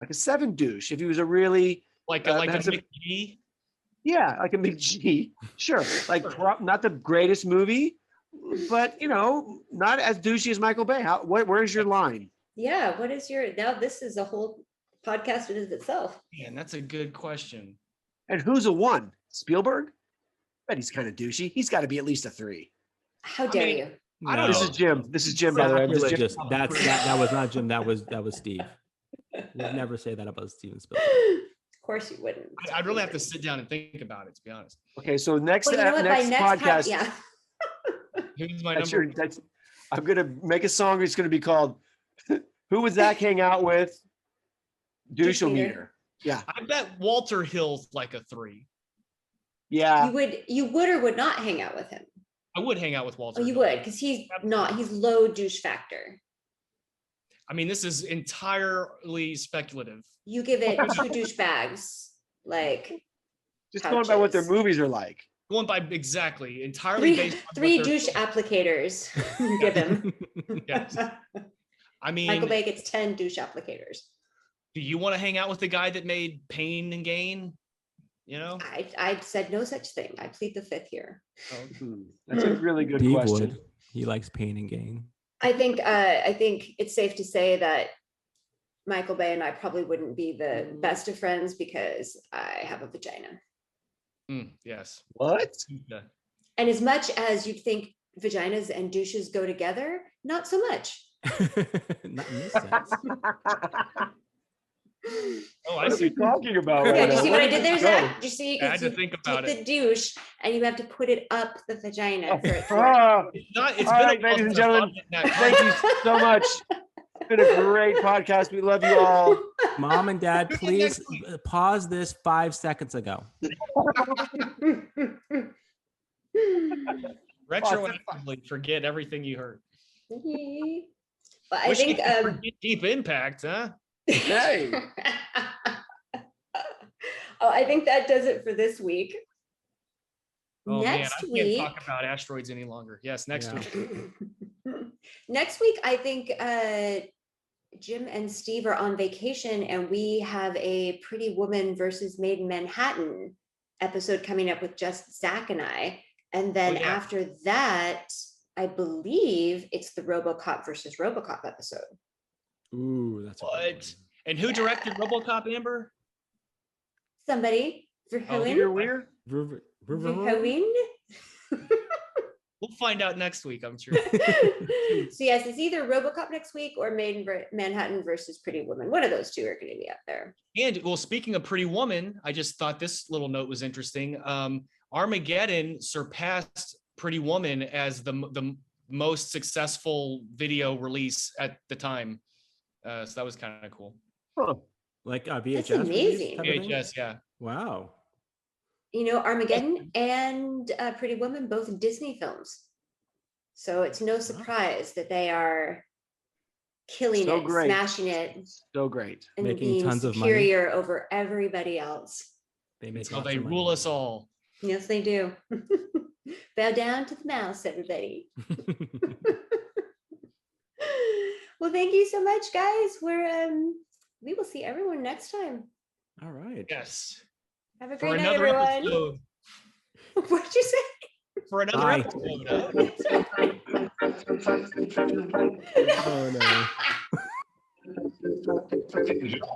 like a 7 douche. If he was a really like a McGee. Yeah, like a McGee. Sure, like not the greatest movie, but not as douchey as Michael Bay. Where's your line? Yeah, what is your? Now this is a whole podcast in itself. Man, that's a good question. And who's a 1? Spielberg? But he's kind of douchey. He's got to be at least a 3. How dare you? I don't know. This is Jim, by the way. Religious. That was not Jim. That was Steve. We'd never say that about Steven Spielberg. Of course you wouldn't. I'd really have to sit down and think about it, to be honest. Okay, so next podcast. Yeah. Here's my number. I'm gonna make a song. It's gonna be called "Who Would Zack Hang Out With?" Douche-o-meter. Yeah. I bet Walter Hill's like a 3. Yeah. You would or would not hang out with him? I would hang out with Walter. Oh, you would, because he's low douche factor. I mean, this is entirely speculative. You give it 2 douchebags, like just going by what their movies are like. Going by entirely based on 3 douche applicators. You give him. Yes. I mean, Michael Bay gets 10 douche applicators. Do you want to hang out with the guy that made Pain and Gain? I said no such thing. I plead the 5th here. That's a really good question. He likes Pain and Gain. I think it's safe to say that Michael Bay and I probably wouldn't be the best of friends because I have a vagina. Yes. What? Yeah. And as much as you'd think vaginas and douches go together, not so much. Not in this sense. Oh, I see. Talking about. Yeah, do you see what I did there, Zach? Do you see? I had to think about the douche, and you have to put it up the vagina. It's been ladies and gentlemen. Thank you so much. It's been a great podcast. We love you all. Mom and Dad, please pause this 5 seconds ago. Retroactively forget everything you heard. But I think Deep Impact, huh? Hey. I think that does it for this week. Oh next man, I can't talk about asteroids any longer. Yes, next week. Next week, I think Jim and Steve are on vacation, and we have a Pretty Woman versus Made in Manhattan episode coming up with just Zack and I. And then after that, I believe it's the RoboCop versus RoboCop episode. Ooh, that's what? And who directed RoboCop, Amber? Somebody. Verhoeven. We'll find out next week, I'm sure. So yes, it's either RoboCop next week or Made in Manhattan versus Pretty Woman. One of those two are going to be out there. And well, speaking of Pretty Woman, I just thought this little note was interesting. Armageddon surpassed Pretty Woman as the most successful video release at the time. So that was kind of cool. Huh. Like VHS. That's amazing. VHS, yeah. Wow. Armageddon and Pretty Woman, both Disney films. So it's no surprise that they are killing it, smashing it. So great. And making being tons of money. Superior over everybody else. They rule us all. Yes, they do. Bow down to the mouse, everybody. Well, thank you so much, guys. We will see everyone next time. All right. Yes. Have a great night, everyone. Episode. What'd you say? For another episode. Oh no.